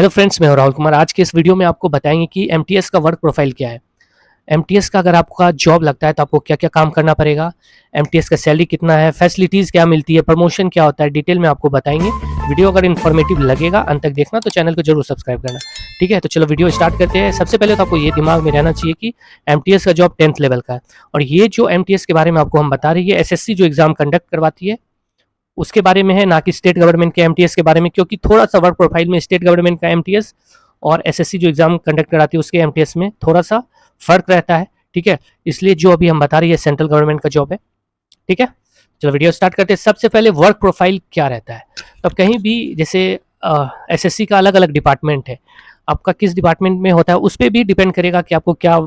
Hello friends, मैं हूं राहुल कुमार। आज के इस वीडियो में आपको बताएंगे कि एमटीएस का वर्क प्रोफाइल क्या है। एमटीएस का अगर आपका जॉब लगता है तो आपको क्या क्या काम करना पड़ेगा, एमटीएस का सैलरी कितना है, फैसिलिटीज़ क्या मिलती है, प्रमोशन क्या होता है, डिटेल में आपको बताएंगे। वीडियो अगर इन्फॉर्मेटिव लगेगा अंत तक देखना, तो चैनल को जरूर सब्सक्राइब करना। ठीक है, तो चलो वीडियो स्टार्ट करते हैं। सबसे पहले तो आपको ये दिमाग में रहना चाहिए कि एमटीएस का जॉब 10th लेवल का है। और ये जो एमटीएस के बारे में आपको हम बता रहे हैं, ये एसएससी जो एग्जाम कंडक्ट करवाती है उसके बारे में है, ना कि स्टेट गवर्नमेंट के एमटीएस के बारे में, क्योंकि थोड़ा सा वर्क प्रोफाइल में स्टेट गवर्नमेंट का एमटीएस और एसएससी जो एग्जाम कंडक्ट कराती है उसके एमटीएस में थोड़ा सा फर्क रहता है। ठीक है, इसलिए जो अभी हम बता रही है सेंट्रल गवर्नमेंट का जॉब है। ठीक है, चलो वीडियो स्टार्ट करते हैं। सबसे पहले वर्क प्रोफाइल क्या रहता है। तो अब कहीं भी जैसे एसएससी का अलग अलग डिपार्टमेंट है, आपका किस डिपार्टमेंट में होता है उस पर भी डिपेंड करेगा कि आपको क्या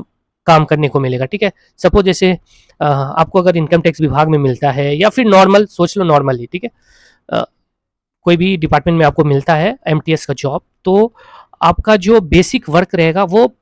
काम करने को मिलेगा। ठीक है, सपोज जैसे आपको अगर इनकम टैक्स विभाग में मिलता है या फिर नॉर्मल सोच लो, नॉर्मल ही ठीक है, कोई भी डिपार्टमेंट में आपको मिलता है एमटीएस का जॉब, तो आपका जो बेसिक वर्क रहेगा वो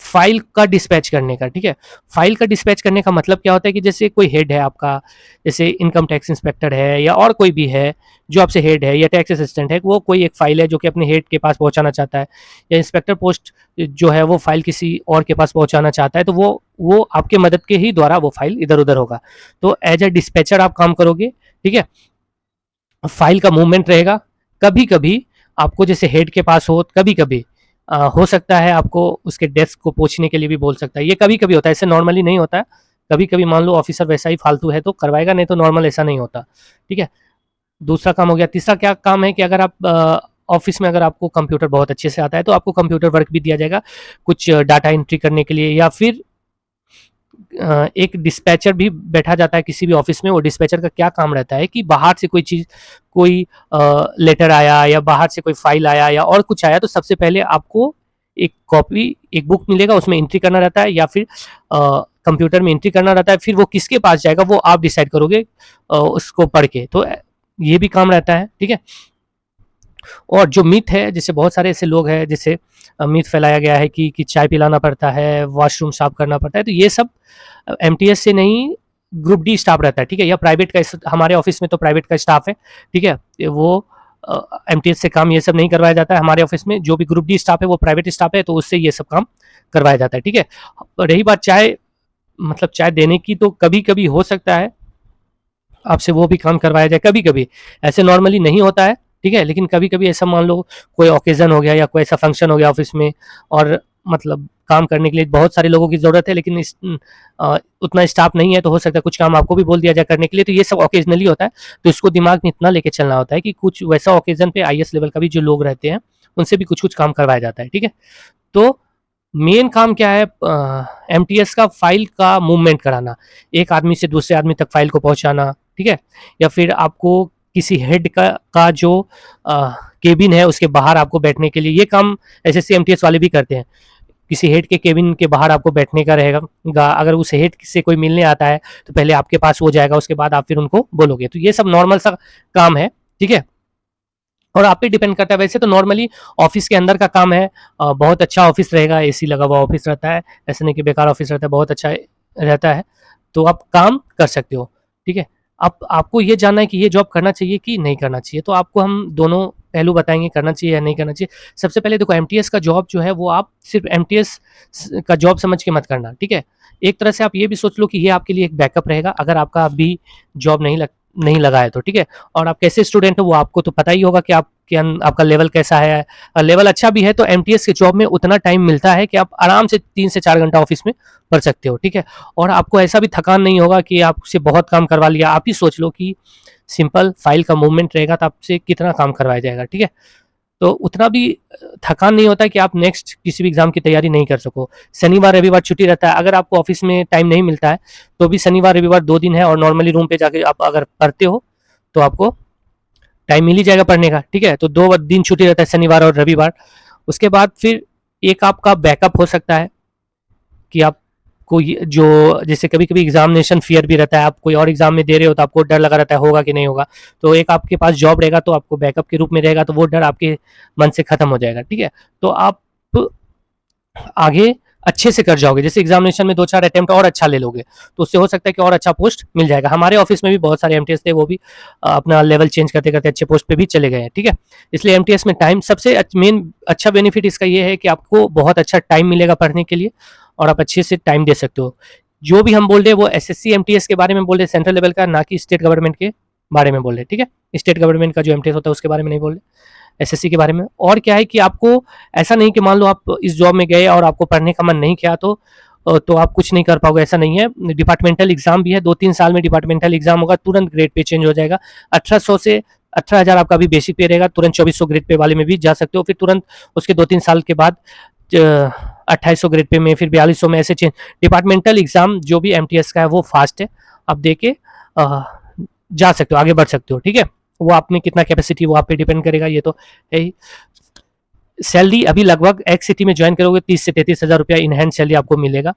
फाइल का डिस्पैच करने का। ठीक है, फाइल का डिस्पैच करने का मतलब क्या होता है कि जैसे कोई हेड है आपका, जैसे इनकम टैक्स इंस्पेक्टर है या और कोई भी है जो आपसे हेड है, या टैक्स असिस्टेंट है, वो कोई एक फाइल है जो कि अपने हेड के पास पहुंचाना चाहता है, या इंस्पेक्टर पोस्ट जो है वो फाइल किसी और के पास पहुंचाना चाहता है, तो वो आपके मदद के ही द्वारा वो फाइल इधर उधर होगा। तो एज ए डिस्पैचर आप काम करोगे। ठीक है, फाइल का मूवमेंट रहेगा। कभी कभी आपको जैसे हेड के पास हो, कभी कभी हो सकता है आपको उसके डेस्क को पूछने के लिए भी बोल सकता है। ये कभी कभी होता है, ऐसे नॉर्मली नहीं होता है। कभी कभी मान लो ऑफिसर वैसा ही फालतू है तो करवाएगा, नहीं तो नॉर्मल ऐसा नहीं होता। ठीक है, दूसरा काम हो गया। तीसरा क्या काम है कि अगर आप ऑफिस में अगर आपको कंप्यूटर बहुत अच्छे से आता है तो आपको कंप्यूटर वर्क भी दिया जाएगा, कुछ डाटा एंट्री करने के लिए, या फिर एक डिस्पैचर भी बैठा जाता है किसी भी ऑफिस में। वो डिस्पैचर का क्या काम रहता है कि बाहर से कोई चीज़, कोई लेटर आया या बाहर से कोई फाइल आया या और कुछ आया, तो सबसे पहले आपको एक कॉपी, एक बुक मिलेगा, उसमें एंट्री करना रहता है, या फिर कंप्यूटर में एंट्री करना रहता है। फिर वो किसके पास जाएगा वो आप डिसाइड करोगे उसको पढ़ के। तो ये भी काम रहता है। ठीक है, और जो मिथ है, जैसे बहुत सारे ऐसे लोग हैं जैसे मिथ फैलाया गया है कि चाय पिलाना पड़ता है, वॉशरूम साफ करना पड़ता है, तो ये सब एमटीएस से नहीं, ग्रुप डी स्टाफ रहता है। ठीक है, या प्राइवेट का, हमारे ऑफिस में तो प्राइवेट का स्टाफ है। ठीक है, वो एमटीएस से काम ये सब नहीं करवाया जाता है। हमारे ऑफिस में जो भी ग्रुप डी स्टाफ है वो प्राइवेट स्टाफ है, तो उससे ये सब काम करवाया जाता है। ठीक है, रही बात चाय, मतलब चाय देने की, तो कभी कभी हो सकता है आपसे वो भी काम करवाया जाए, कभी कभी। ऐसे नॉर्मली नहीं होता है। ठीक है, लेकिन कभी कभी ऐसा मान लो कोई ओकेजन हो गया या कोई ऐसा फंक्शन हो गया ऑफिस में, और मतलब काम करने के लिए बहुत सारे लोगों की ज़रूरत है, लेकिन उतना स्टाफ नहीं है, तो हो सकता है कुछ काम आपको भी बोल दिया जाए करने के लिए। तो ये सब ओकेजनली होता है, तो इसको दिमाग में इतना लेके चलना होता है कि कुछ वैसा ओकेजन पे आईएएस लेवल का भी जो लोग रहते हैं उनसे भी कुछ कुछ काम करवाया जाता है। ठीक है, तो मेन काम क्या है, एमटीएस का फाइल का मूवमेंट कराना, एक आदमी से दूसरे आदमी तक फाइल को पहुंचाना। ठीक है, या फिर आपको किसी हेड का जो केबिन है उसके बाहर आपको बैठने के लिए, ये काम एसएससी एमटीएस वाले भी करते हैं। किसी हेड के केबिन के बाहर आपको बैठने का रहेगा। अगर उस हेड से कोई मिलने आता है तो पहले आपके पास वो जाएगा, उसके बाद आप फिर उनको बोलोगे। तो ये सब नॉर्मल सा काम है। ठीक है, और आप पे डिपेंड करता है। वैसे तो नॉर्मली ऑफिस के अंदर का काम है, बहुत अच्छा ऑफिस रहेगा, एसी लगा हुआ ऑफिस रहता है, ऐसे नहीं कि बेकार ऑफिस रहता है, बहुत अच्छा रहता है, तो आप काम कर सकते हो। ठीक है, अब आपको ये जानना है कि ये जॉब करना चाहिए कि नहीं करना चाहिए, तो आपको हम दोनों पहलू बताएंगे, करना चाहिए या नहीं करना चाहिए। सबसे पहले देखो, एमटीएस का जॉब जो है वो आप सिर्फ एमटीएस का जॉब समझ के मत करना। ठीक है, एक तरह से आप ये भी सोच लो कि ये आपके लिए एक बैकअप रहेगा अगर आपका अभी जॉब नहीं लगा है तो। ठीक है, और आप कैसे स्टूडेंट हो वो आपको तो पता ही होगा कि आपका लेवल कैसा है। लेवल अच्छा भी है तो एमटीएस के जॉब में उतना टाइम मिलता है कि आप आराम से 3 से 4 घंटा ऑफिस में पढ़ सकते हो। ठीक है, और आपको ऐसा भी थकान नहीं होगा कि आपसे बहुत काम करवा लिया। आप ही सोच लो कि सिंपल फाइल का मूवमेंट रहेगा तो आपसे कितना काम करवाया जाएगा। ठीक है, तो उतना भी थकान नहीं होता है कि आप नेक्स्ट किसी भी एग्जाम की तैयारी नहीं कर सको। शनिवार रविवार छुट्टी रहता है, अगर आपको ऑफिस में टाइम नहीं मिलता है तो भी शनिवार रविवार 2 दिन है, और नॉर्मली रूम पे जाके आप अगर पढ़ते हो तो आपको टाइम मिल ही जाएगा पढ़ने का। ठीक है, तो 2 दिन छुट्टी रहता है, शनिवार और रविवार। उसके बाद फिर एक आपका बैकअप हो सकता है कि आप कोई जो, जैसे कभी कभी एग्जामिनेशन फियर भी रहता है, आप कोई और एग्जाम में दे रहे हो तो आपको डर लगा रहता है होगा कि नहीं होगा, तो एक आपके पास जॉब रहेगा तो आपको बैकअप के रूप में रहेगा, तो वो डर आपके मन से खत्म हो जाएगा। ठीक है, तो आप आगे अच्छे से कर जाओगे, जैसे एग्जामिनेशन में 2-4 अटेम्प्ट और अच्छा ले लोगे, तो उससे हो सकता है कि और अच्छा पोस्ट मिल जाएगा। हमारे ऑफिस में भी बहुत सारे एमटीएस थे, वो भी अपना लेवल चेंज करते-करते अच्छे पोस्ट पे भी चले गए हैं, ठीक है? इसलिए एमटीएस में टाइम सबसे मेन अच्छा बेनिफिट इसका ये है कि आपको बहुत अच्छा टाइम मिलेगा पढ़ने के लिए और आप अच्छे से टाइम दे सकते हो। जो भी हम बोल रहे हैं वो एसएससी एमटीएस के बारे में बोल रहे हैं, सेंट्रल लेवल का, ना कि स्टेट गवर्नमेंट के बारे में बोल रहे हैं, ठीक है? स्टेट गवर्नमेंट का जो एमटीएस होता है उसके बारे में नहीं बोल रहे, एसएससी के बारे में। और क्या है कि आपको ऐसा नहीं कि मान लो आप इस जॉब में गए और आपको पढ़ने का मन नहीं किया तो आप कुछ नहीं कर पाओगे, ऐसा नहीं है। डिपार्टमेंटल एग्जाम भी है, 2-3 साल में डिपार्टमेंटल एग्जाम होगा, तुरंत ग्रेड पे चेंज हो जाएगा। 1800 से 18,000 आपका भी बेसिक पे रहेगा, तुरंत 2400 ग्रेड पे वाले में भी जा सकते हो, फिर तुरंत उसके 2-3 साल के बाद 2800 ग्रेड पे में, फिर 4200 में, ऐसे चेंज। डिपार्टमेंटल एग्जाम जो भी एमटीएस का है वो फास्ट है, आप दे के जा सकते हो, आगे बढ़ सकते हो, ठीक है? वो आप में कितना कैपेसिटी वो आप पे डिपेंड करेगा, ये तो है ही। सैलरी अभी लगभग एक्स सिटी में ज्वाइन करोगे 30 से 33,000 रुपया इन हैंड सैलरी आपको मिलेगा,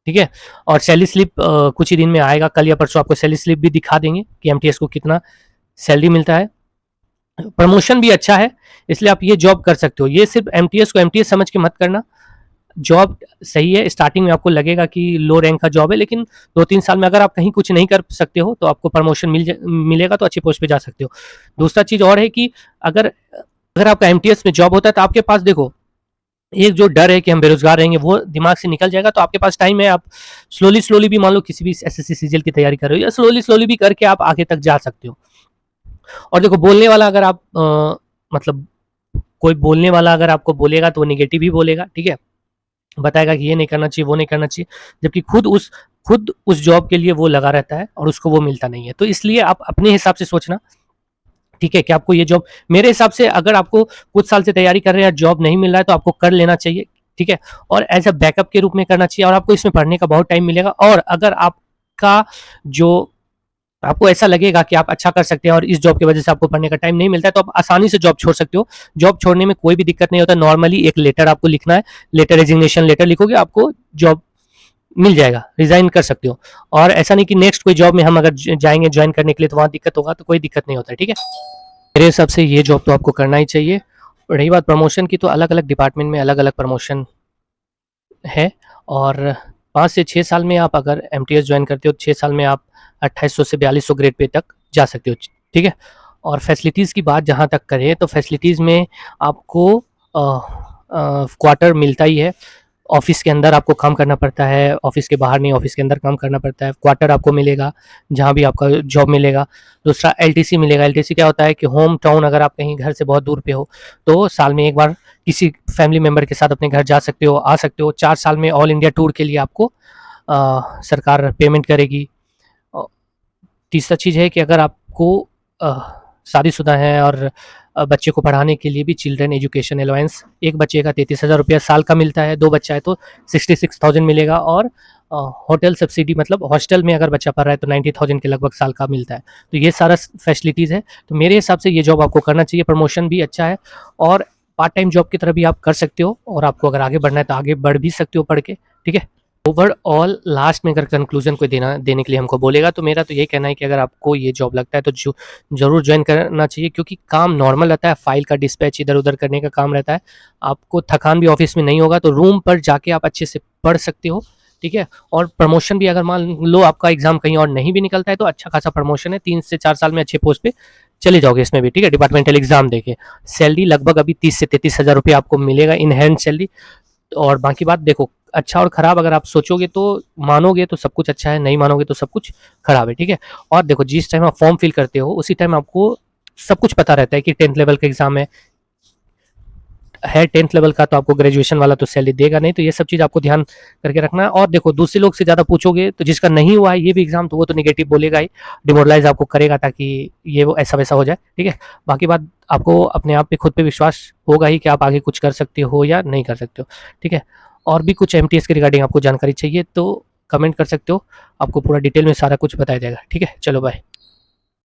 ठीक है? और सैलरी स्लिप कुछ ही दिन में आएगा, कल या परसों आपको सैलरी स्लिप भी दिखा देंगे कि एमटीएस को कितना सैलरी मिलता है। प्रमोशन भी अच्छा है, इसलिए आप ये जॉब कर सकते हो। ये सिर्फ एमटीएस को एमटीएस समझ के मत करना, जॉब सही है। स्टार्टिंग में आपको लगेगा कि लो रैंक का जॉब है, लेकिन 2-3 साल में अगर आप कहीं कुछ नहीं कर सकते हो तो आपको प्रमोशन मिलेगा, तो अच्छी पोस्ट पे जा सकते हो। दूसरा चीज़ और है कि अगर अगर आपका एमटीएस में जॉब होता है तो आपके पास देखो, एक जो डर है कि हम बेरोजगार रहेंगे वो दिमाग से निकल जाएगा, तो आपके पास टाइम है। आप स्लोली भी मान लो किसी भी एसएससी सीजीएल की तैयारी कर रहे हो, या स्लोली भी करके आप आगे तक जा सकते हो। और देखो, बोलने वाला अगर आप मतलब कोई बोलने वाला अगर आपको बोलेगा तो वो निगेटिव ही बोलेगा, ठीक है? बताएगा कि ये नहीं करना चाहिए, वो नहीं करना चाहिए, जबकि खुद उस जॉब के लिए वो लगा रहता है और उसको वो मिलता नहीं है। तो इसलिए आप अपने हिसाब से सोचना, ठीक है, कि आपको ये जॉब, मेरे हिसाब से अगर आपको कुछ साल से तैयारी कर रहे हैं, जॉब नहीं मिल रहा है, तो आपको कर लेना चाहिए, ठीक है? और एज अ बैकअप के रूप में करना चाहिए, और आपको इसमें पढ़ने का बहुत टाइम मिलेगा। और अगर आपका जो आपको ऐसा लगेगा कि आप अच्छा कर सकते हैं और इस जॉब की वजह से आपको पढ़ने का टाइम नहीं मिलता है, तो आप आसानी से जॉब छोड़ सकते हो। जॉब छोड़ने में कोई भी दिक्कत नहीं होता, नॉर्मली एक लेटर आपको लिखना है, लेटर रेजिग्नेशन लेटर लिखोगे, आपको जॉब मिल जाएगा, रिजाइन कर सकते हो। और ऐसा नहीं कि नेक्स्ट कोई जॉब में हम अगर जाएंगे ज्वाइन करने के लिए तो वहाँ दिक्कत होगा, तो कोई दिक्कत नहीं होता है, ठीक है? मेरे हिसाब से ये जॉब तो आपको करना ही चाहिए। रही बात प्रमोशन की, तो अलग अलग डिपार्टमेंट में अलग अलग प्रमोशन है, और 5 से 6 साल में आप अगर एमटीएस ज्वाइन करते हो तो 6 साल में आप 2800 से 4200 ग्रेड पे तक जा सकते हो, ठीक है? और फैसिलिटीज़ की बात जहाँ तक करें तो फैसिलिटीज़ में आपको क्वार्टर मिलता ही है। ऑफिस के अंदर आपको काम करना पड़ता है, ऑफिस के बाहर नहीं, ऑफिस के अंदर काम करना पड़ता है। क्वार्टर आपको मिलेगा जहाँ भी आपका जॉब मिलेगा। दूसरा एलटीसी मिलेगा। एलटीसी क्या होता है कि होम टाउन, अगर आप कहीं घर से बहुत दूर पे हो तो साल में एक बार किसी फैमिली मेम्बर के साथ अपने घर जा सकते हो, आ सकते हो। 4 साल में ऑल इंडिया टूर के लिए आपको सरकार पेमेंट करेगी। तीसरा चीज़ है कि अगर आपको शादीशुदा हैं और बच्चे को पढ़ाने के लिए भी चिल्ड्रन एजुकेशन अलाउंस, एक बच्चे का 33,000 रुपया साल का मिलता है, 2 बच्चा है तो 66,000 मिलेगा। और होटल सब्सिडी, मतलब हॉस्टल में अगर बच्चा पढ़ रहा है तो 90,000 के लगभग साल का मिलता है। तो ये सारा फैसिलिटीज़ है। तो मेरे हिसाब से ये जॉब आपको करना चाहिए। प्रमोशन भी अच्छा है और पार्ट टाइम जॉब की तरह भी आप कर सकते हो, और आपको अगर आगे बढ़ना है तो आगे बढ़ भी सकते हो पढ़ के, ठीक है? ओवरऑल लास्ट में अगर कंक्लूजन कोई देने के लिए हमको बोलेगा तो मेरा तो ये कहना है कि अगर आपको ये जॉब लगता है तो ज़रूर ज्वाइन करना चाहिए, क्योंकि काम नॉर्मल रहता है, फाइल का डिस्पैच इधर उधर करने का काम रहता है। आपको थकान भी ऑफिस में नहीं होगा, तो रूम पर जाके आप अच्छे से पढ़ सकते हो, ठीक है? और प्रमोशन भी, अगर मान लो आपका एग्जाम कहीं और नहीं भी निकलता है तो अच्छा खासा प्रमोशन है, 3 से 4 साल में अच्छे पोस्ट पे चले जाओगे इसमें भी, ठीक है? डिपार्टमेंटल एग्जाम देके सैलरी लगभग अभी 30 से 33,000 रुपये आपको मिलेगा इन हैंड सैलरी। और बाकी बात देखो, अच्छा और खराब अगर आप सोचोगे तो मानोगे तो सब कुछ अच्छा है, नहीं मानोगे तो सब कुछ खराब है, ठीक है? और देखो, जिस टाइम आप फॉर्म फिल करते हो उसी टाइम आपको सब कुछ पता रहता है कि 10th लेवल का एग्जाम है 10th लेवल का, तो आपको ग्रेजुएशन वाला तो सैलरी देगा नहीं। तो ये सब चीज़ आपको ध्यान करके रखना है। और देखो, दूसरे लोग से ज़्यादा पूछोगे तो जिसका नहीं हुआ है ये भी एग्जाम, तो वो तो निगेटिव बोलेगा ही, डिमोरलाइज आपको करेगा ताकि ये वो ऐसा वैसा हो जाए, ठीक है? बाकी बात, आपको अपने आप पे खुद पे विश्वास होगा ही कि आप आगे कुछ कर सकते हो या नहीं कर सकते हो, ठीक है? और भी कुछ एमटीएस के रिगार्डिंग आपको जानकारी चाहिए तो कमेंट कर सकते हो, आपको पूरा डिटेल में सारा कुछ बताया जाएगा, ठीक है? चलो बाय।